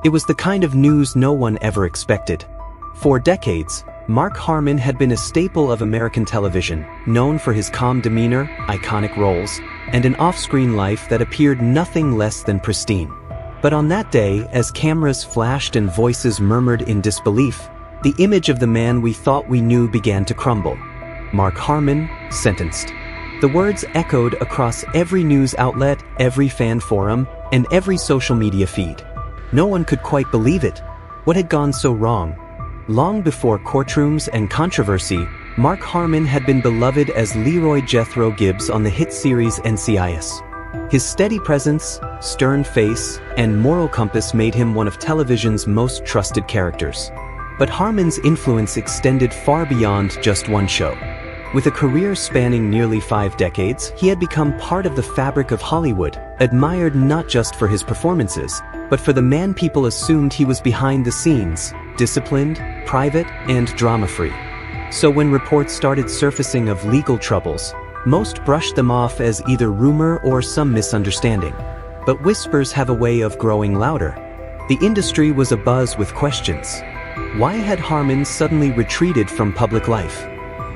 It was the kind of news no one ever expected. For decades, Mark Harmon had been a staple of American television, known for his calm demeanor, iconic roles, and an off-screen life that appeared nothing less than pristine. But on that day, as cameras flashed and voices murmured in disbelief, the image of the man we thought we knew began to crumble. Mark Harmon, sentenced. The words echoed across every news outlet, every fan forum, and every social media feed. No one could quite believe it. What had gone so wrong? Long before courtrooms and controversy, Mark Harmon had been beloved as Leroy Jethro Gibbs on the hit series NCIS. His steady presence, stern face, and moral compass made him one of television's most trusted characters. But Harmon's influence extended far beyond just one show. With a career spanning nearly 5 decades, he had become part of the fabric of Hollywood, admired not just for his performances, but for the man people assumed he was behind the scenes, disciplined, private, and drama-free. So when reports started surfacing of legal troubles, most brushed them off as either rumor or some misunderstanding. But whispers have a way of growing louder. The industry was abuzz with questions. Why had Harmon suddenly retreated from public life?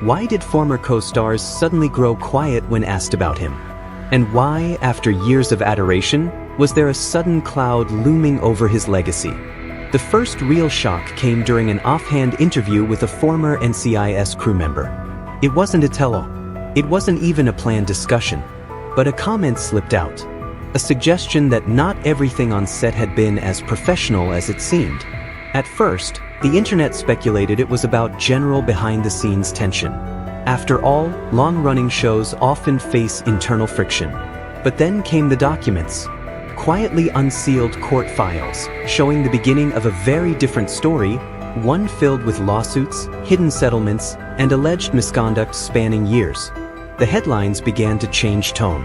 Why did former co-stars suddenly grow quiet when asked about him? And why, after years of adoration, was there a sudden cloud looming over his legacy? The first real shock came during an offhand interview with a former NCIS crew member. It wasn't a tell-all. It wasn't even a planned discussion. But a comment slipped out. A suggestion that not everything on set had been as professional as it seemed. At first, the internet speculated it was about general behind-the-scenes tension. After all, long-running shows often face internal friction. But then came the documents. Quietly unsealed court files, showing the beginning of a very different story, one filled with lawsuits, hidden settlements, and alleged misconduct spanning years. The headlines began to change tone.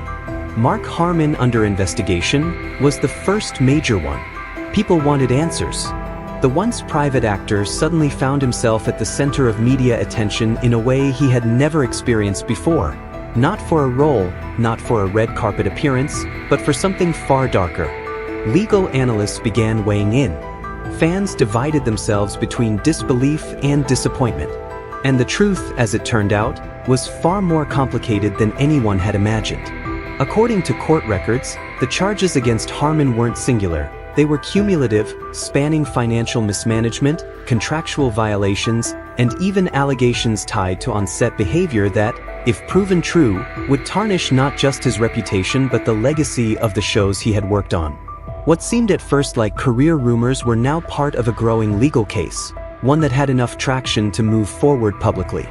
Mark Harmon under investigation was the first major one. People wanted answers. The once private actor suddenly found himself at the center of media attention in a way he had never experienced before. Not for a role, not for a red carpet appearance, but for something far darker. Legal analysts began weighing in. Fans divided themselves between disbelief and disappointment. And the truth, as it turned out, was far more complicated than anyone had imagined. According to court records, the charges against Harmon weren't singular. They were cumulative, spanning financial mismanagement, contractual violations, and even allegations tied to on-set behavior that, if proven true, would tarnish not just his reputation but the legacy of the shows he had worked on. What seemed at first like career rumors were now part of a growing legal case, one that had enough traction to move forward publicly.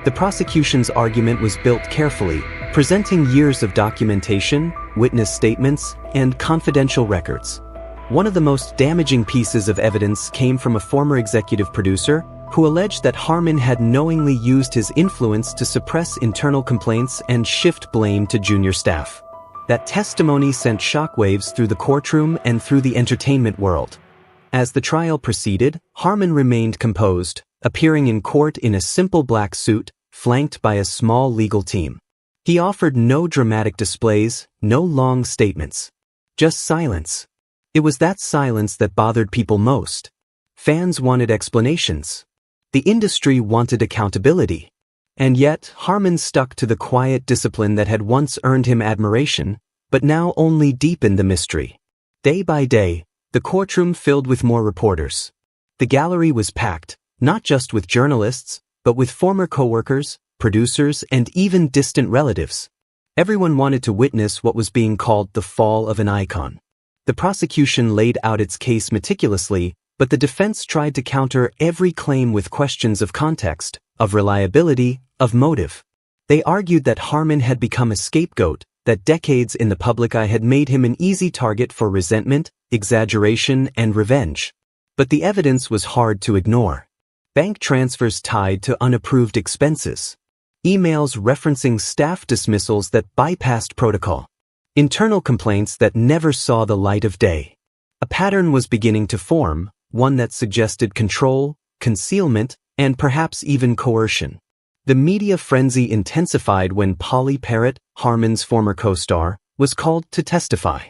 The prosecution's argument was built carefully, presenting years of documentation, witness statements, and confidential records. One of the most damaging pieces of evidence came from a former executive producer who alleged that Harmon had knowingly used his influence to suppress internal complaints and shift blame to junior staff. That testimony sent shockwaves through the courtroom and through the entertainment world. As the trial proceeded, Harmon remained composed, appearing in court in a simple black suit, flanked by a small legal team. He offered no dramatic displays, no long statements. Just silence. It was that silence that bothered people most. Fans wanted explanations. The industry wanted accountability. And yet, Harmon stuck to the quiet discipline that had once earned him admiration, but now only deepened the mystery. Day by day, the courtroom filled with more reporters. The gallery was packed, not just with journalists, but with former coworkers, producers, and even distant relatives. Everyone wanted to witness what was being called the fall of an icon. The prosecution laid out its case meticulously, but the defense tried to counter every claim with questions of context, of reliability, of motive. They argued that Harmon had become a scapegoat, that decades in the public eye had made him an easy target for resentment, exaggeration, and revenge. But the evidence was hard to ignore. Bank transfers tied to unapproved expenses. Emails referencing staff dismissals that bypassed protocol. Internal complaints that never saw the light of day. A pattern was beginning to form, one that suggested control, concealment, and perhaps even coercion. The media frenzy intensified when Polly Parrott, Harmon's former co-star, was called to testify.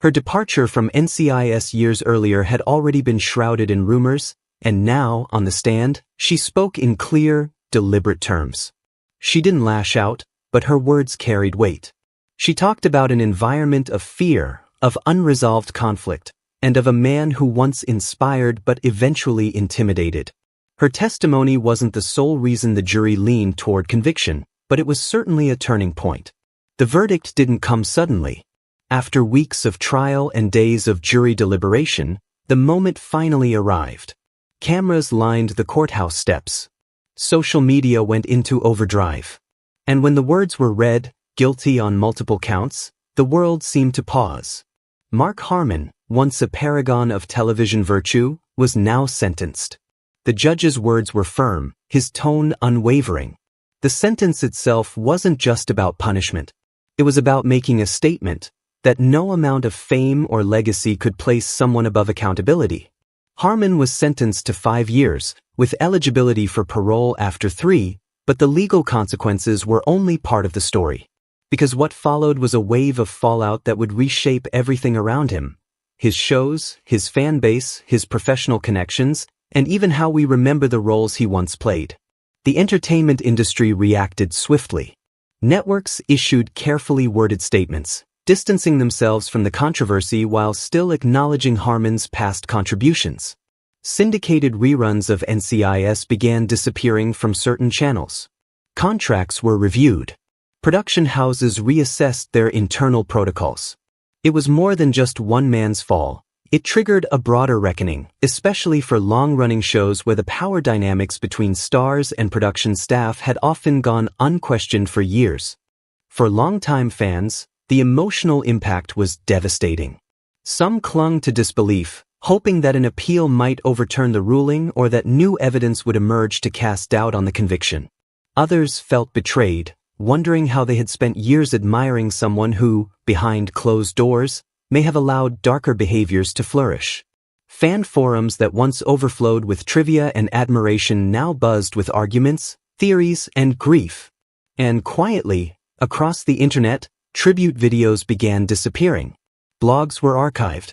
Her departure from NCIS years earlier had already been shrouded in rumors, and now, on the stand, she spoke in clear, deliberate terms. She didn't lash out, but her words carried weight. She talked about an environment of fear, of unresolved conflict, and of a man who once inspired but eventually intimidated. Her testimony wasn't the sole reason the jury leaned toward conviction, but it was certainly a turning point. The verdict didn't come suddenly. After weeks of trial and days of jury deliberation, the moment finally arrived. Cameras lined the courthouse steps. Social media went into overdrive. And when the words were read, guilty on multiple counts, the world seemed to pause. Mark Harmon, once a paragon of television virtue, was now sentenced. The judge's words were firm, his tone unwavering. The sentence itself wasn't just about punishment. It was about making a statement that no amount of fame or legacy could place someone above accountability. Harmon was sentenced to 5 years, with eligibility for parole after 3, but the legal consequences were only part of the story. Because what followed was a wave of fallout that would reshape everything around him. His shows, his fan base, his professional connections, and even how we remember the roles he once played. The entertainment industry reacted swiftly. Networks issued carefully worded statements, distancing themselves from the controversy while still acknowledging Harmon's past contributions. Syndicated reruns of NCIS began disappearing from certain channels. Contracts were reviewed. Production houses reassessed their internal protocols. It was more than just one man's fall. It triggered a broader reckoning, especially for long-running shows where the power dynamics between stars and production staff had often gone unquestioned for years. For longtime fans, the emotional impact was devastating. Some clung to disbelief, hoping that an appeal might overturn the ruling or that new evidence would emerge to cast doubt on the conviction. Others felt betrayed, wondering how they had spent years admiring someone who, behind closed doors, may have allowed darker behaviors to flourish. Fan forums that once overflowed with trivia and admiration now buzzed with arguments, theories, and grief. And quietly, across the internet, tribute videos began disappearing. Blogs were archived.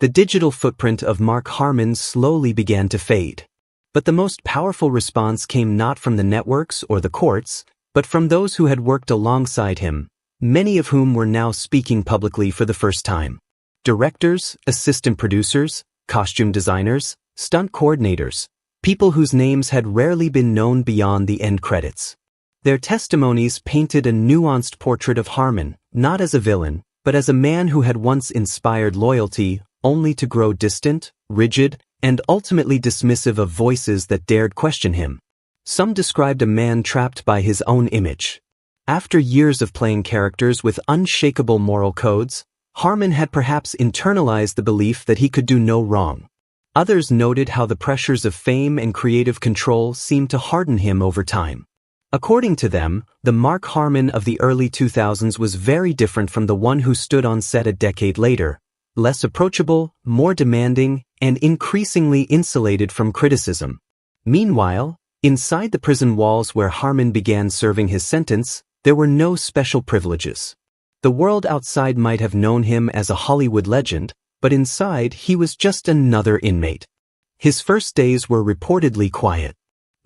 The digital footprint of Mark Harmon slowly began to fade. But the most powerful response came not from the networks or the courts, but from those who had worked alongside him, many of whom were now speaking publicly for the first time. Directors, assistant producers, costume designers, stunt coordinators, people whose names had rarely been known beyond the end credits. Their testimonies painted a nuanced portrait of Harmon, not as a villain, but as a man who had once inspired loyalty, only to grow distant, rigid, and ultimately dismissive of voices that dared question him. Some described a man trapped by his own image. After years of playing characters with unshakable moral codes, Harmon had perhaps internalized the belief that he could do no wrong. Others noted how the pressures of fame and creative control seemed to harden him over time. According to them, the Mark Harmon of the early 2000s was very different from the one who stood on set a decade later, less approachable, more demanding, and increasingly insulated from criticism. Meanwhile, inside the prison walls where Harmon began serving his sentence, there were no special privileges. The world outside might have known him as a Hollywood legend, but inside he was just another inmate. His first days were reportedly quiet.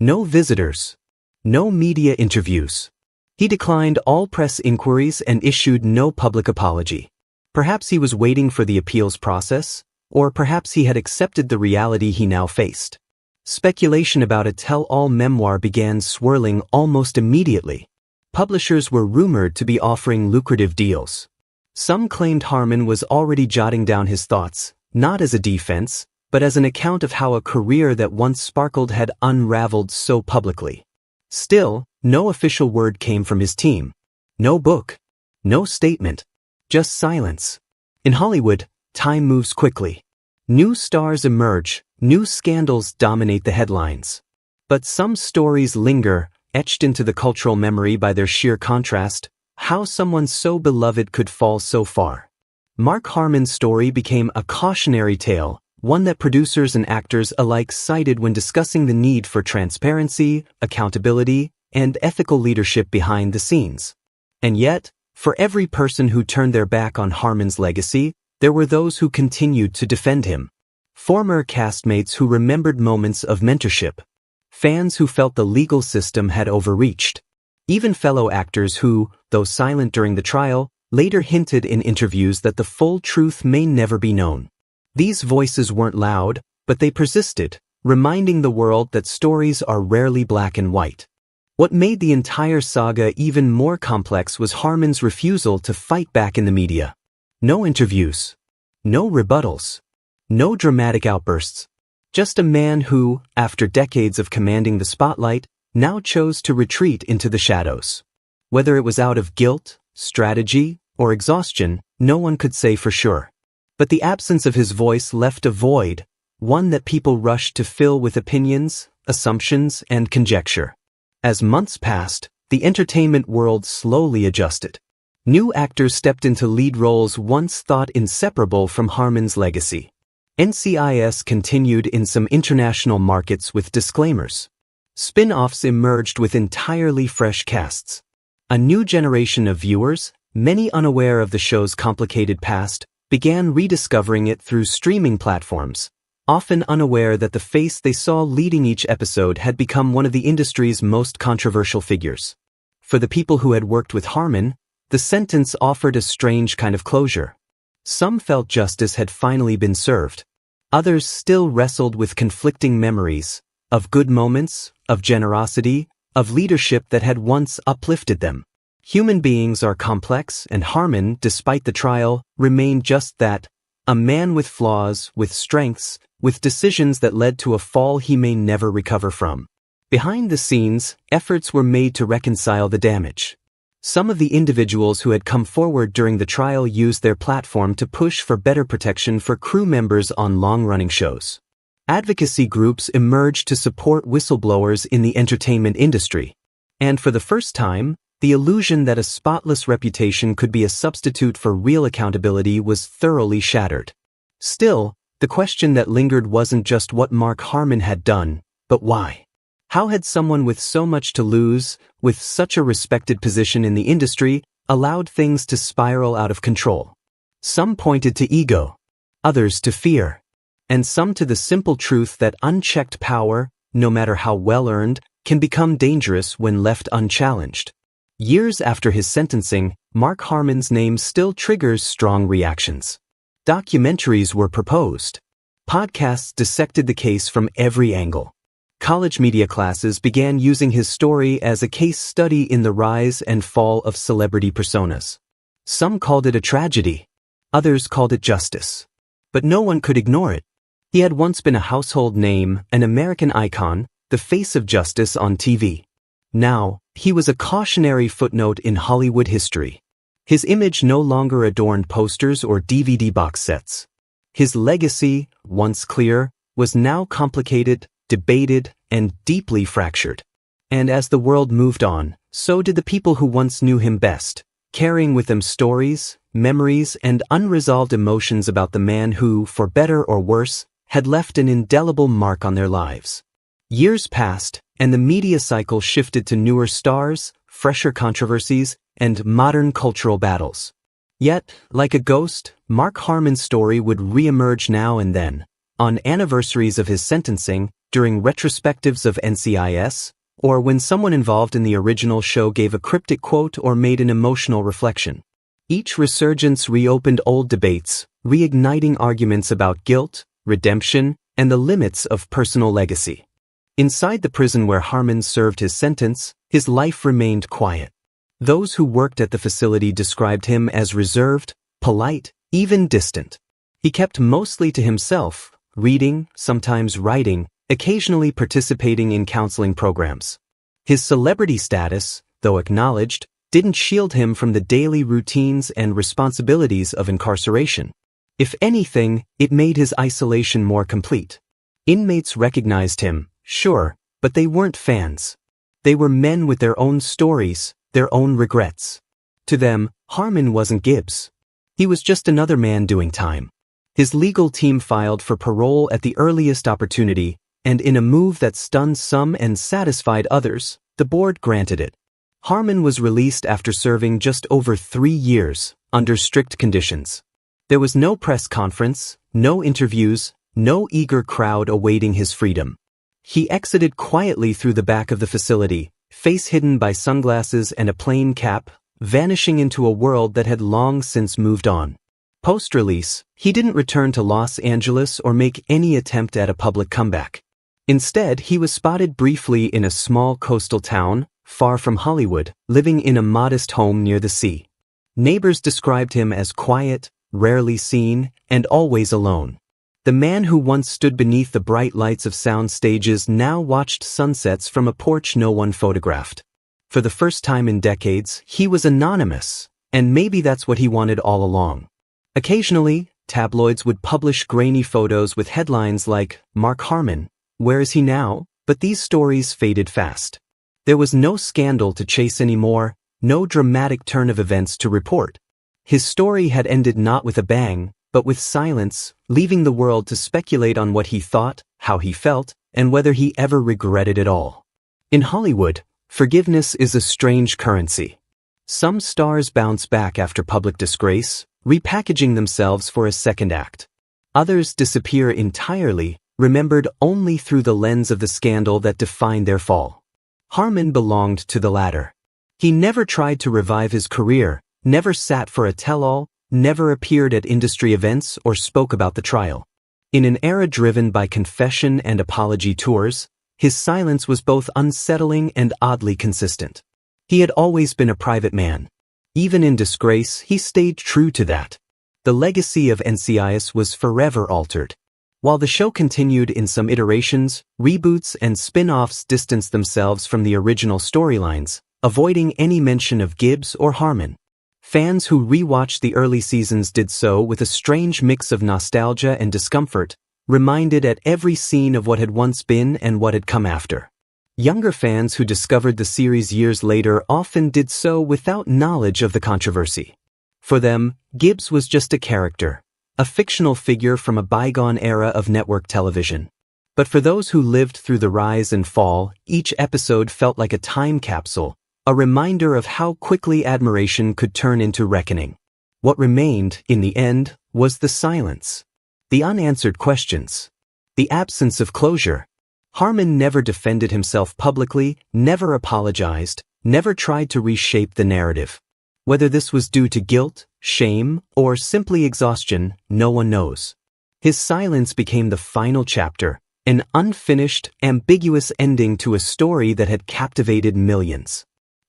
No visitors. No media interviews. He declined all press inquiries and issued no public apology. Perhaps he was waiting for the appeals process, or perhaps he had accepted the reality he now faced. Speculation about a tell-all memoir began swirling almost immediately. Publishers were rumored to be offering lucrative deals. Some claimed Harmon was already jotting down his thoughts, not as a defense, but as an account of how a career that once sparkled had unraveled so publicly. Still, no official word came from his team. No book. No statement. Just silence. In Hollywood, time moves quickly. New stars emerge, new scandals dominate the headlines. But some stories linger, etched into the cultural memory by their sheer contrast, how someone so beloved could fall so far. Mark Harmon's story became a cautionary tale, one that producers and actors alike cited when discussing the need for transparency, accountability, and ethical leadership behind the scenes. And yet, for every person who turned their back on Harmon's legacy, there were those who continued to defend him. Former castmates who remembered moments of mentorship. Fans who felt the legal system had overreached. Even fellow actors who, though silent during the trial, later hinted in interviews that the full truth may never be known. These voices weren't loud, but they persisted, reminding the world that stories are rarely black and white. What made the entire saga even more complex was Harmon's refusal to fight back in the media. No interviews. No rebuttals. No dramatic outbursts. Just a man who, after decades of commanding the spotlight, now chose to retreat into the shadows. Whether it was out of guilt, strategy, or exhaustion, no one could say for sure. But the absence of his voice left a void, one that people rushed to fill with opinions, assumptions, and conjecture. As months passed, the entertainment world slowly adjusted. New actors stepped into lead roles once thought inseparable from Harmon's legacy. NCIS continued in some international markets with disclaimers. Spin-offs emerged with entirely fresh casts. A new generation of viewers, many unaware of the show's complicated past, began rediscovering it through streaming platforms, often unaware that the face they saw leading each episode had become one of the industry's most controversial figures. For the people who had worked with Harmon, the sentence offered a strange kind of closure. Some felt justice had finally been served. Others still wrestled with conflicting memories, of good moments, of generosity, of leadership that had once uplifted them. Human beings are complex, and Harmon, despite the trial, remained just that, a man with flaws, with strengths, with decisions that led to a fall he may never recover from. Behind the scenes, efforts were made to reconcile the damage. Some of the individuals who had come forward during the trial used their platform to push for better protection for crew members on long-running shows. Advocacy groups emerged to support whistleblowers in the entertainment industry. And for the first time, the illusion that a spotless reputation could be a substitute for real accountability was thoroughly shattered. Still, the question that lingered wasn't just what Mark Harmon had done, but why. How had someone with so much to lose, with such a respected position in the industry, allowed things to spiral out of control? Some pointed to ego, others to fear, and some to the simple truth that unchecked power, no matter how well earned, can become dangerous when left unchallenged. Years after his sentencing, Mark Harmon's name still triggers strong reactions. Documentaries were proposed. Podcasts dissected the case from every angle. College media classes began using his story as a case study in the rise and fall of celebrity personas. Some called it a tragedy. Others called it justice. But no one could ignore it. He had once been a household name, an American icon, the face of justice on TV. Now, he was a cautionary footnote in Hollywood history. His image no longer adorned posters or DVD box sets. His legacy, once clear, was now complicated, debated, and deeply fractured. And as the world moved on, so did the people who once knew him best, carrying with them stories, memories, and unresolved emotions about the man who, for better or worse, had left an indelible mark on their lives. Years passed, and the media cycle shifted to newer stars, fresher controversies, and modern cultural battles. Yet, like a ghost, Mark Harmon's story would re-emerge now and then, on anniversaries of his sentencing, during retrospectives of NCIS, or when someone involved in the original show gave a cryptic quote or made an emotional reflection. Each resurgence reopened old debates, reigniting arguments about guilt, redemption, and the limits of personal legacy. Inside the prison where Harmon served his sentence, his life remained quiet. Those who worked at the facility described him as reserved, polite, even distant. He kept mostly to himself, reading, sometimes writing, occasionally participating in counseling programs. His celebrity status, though acknowledged, didn't shield him from the daily routines and responsibilities of incarceration. If anything, it made his isolation more complete. Inmates recognized him, sure, but they weren't fans. They were men with their own stories, their own regrets. To them, Harmon wasn't Gibbs. He was just another man doing time. His legal team filed for parole at the earliest opportunity, and in a move that stunned some and satisfied others, the board granted it. Harmon was released after serving just over 3 years, under strict conditions. There was no press conference, no interviews, no eager crowd awaiting his freedom. He exited quietly through the back of the facility, face hidden by sunglasses and a plain cap, vanishing into a world that had long since moved on. Post-release, he didn't return to Los Angeles or make any attempt at a public comeback. Instead, he was spotted briefly in a small coastal town, far from Hollywood, living in a modest home near the sea. Neighbors described him as quiet, rarely seen, and always alone. The man who once stood beneath the bright lights of sound stages now watched sunsets from a porch no one photographed. For the first time in decades, he was anonymous, and maybe that's what he wanted all along. Occasionally, tabloids would publish grainy photos with headlines like, "Mark Harmon, where is he now?" But these stories faded fast. There was no scandal to chase anymore, no dramatic turn of events to report. His story had ended not with a bang, but with silence, leaving the world to speculate on what he thought, how he felt, and whether he ever regretted it all. In Hollywood, forgiveness is a strange currency. Some stars bounce back after public disgrace, repackaging themselves for a second act. Others disappear entirely, remembered only through the lens of the scandal that defined their fall. Harmon belonged to the latter. He never tried to revive his career, never sat for a tell-all, never appeared at industry events or spoke about the trial. In an era driven by confession and apology tours, his silence was both unsettling and oddly consistent. He had always been a private man. Even in disgrace, he stayed true to that. The legacy of NCIS was forever altered. While the show continued in some iterations, reboots and spin-offs distanced themselves from the original storylines, avoiding any mention of Gibbs or Harmon. Fans who rewatched the early seasons did so with a strange mix of nostalgia and discomfort, reminded at every scene of what had once been and what had come after. Younger fans who discovered the series years later often did so without knowledge of the controversy. For them, Gibbs was just a character, a fictional figure from a bygone era of network television. But for those who lived through the rise and fall, each episode felt like a time capsule, a reminder of how quickly admiration could turn into reckoning. What remained, in the end, was the silence. The unanswered questions. The absence of closure. Harmon never defended himself publicly, never apologized, never tried to reshape the narrative. Whether this was due to guilt, shame, or simply exhaustion, no one knows. His silence became the final chapter, an unfinished, ambiguous ending to a story that had captivated millions.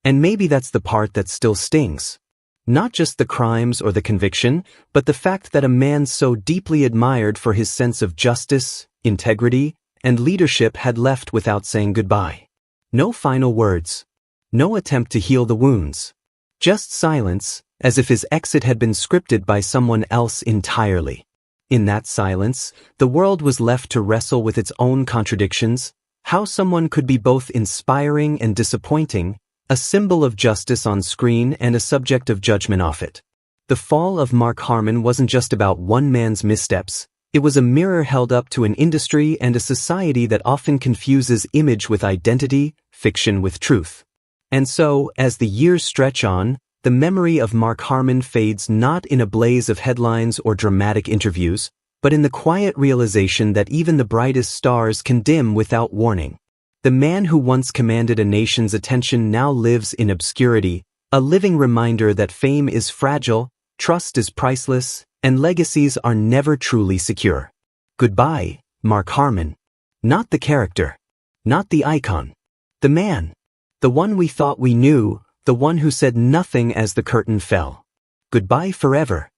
And maybe that's the part that still stings. Not just the crimes or the conviction, but the fact that a man so deeply admired for his sense of justice, integrity, and leadership had left without saying goodbye. No final words. No attempt to heal the wounds. Just silence, as if his exit had been scripted by someone else entirely. In that silence, the world was left to wrestle with its own contradictions, how someone could be both inspiring and disappointing, a symbol of justice on screen and a subject of judgment off it. The fall of Mark Harmon wasn't just about one man's missteps, it was a mirror held up to an industry and a society that often confuses image with identity, fiction with truth. And so, as the years stretch on, the memory of Mark Harmon fades not in a blaze of headlines or dramatic interviews, but in the quiet realization that even the brightest stars can dim without warning. The man who once commanded a nation's attention now lives in obscurity, a living reminder that fame is fragile, trust is priceless, and legacies are never truly secure. Goodbye, Mark Harmon. Not the character. Not the icon. The man. The one we thought we knew, the one who said nothing as the curtain fell. Goodbye forever.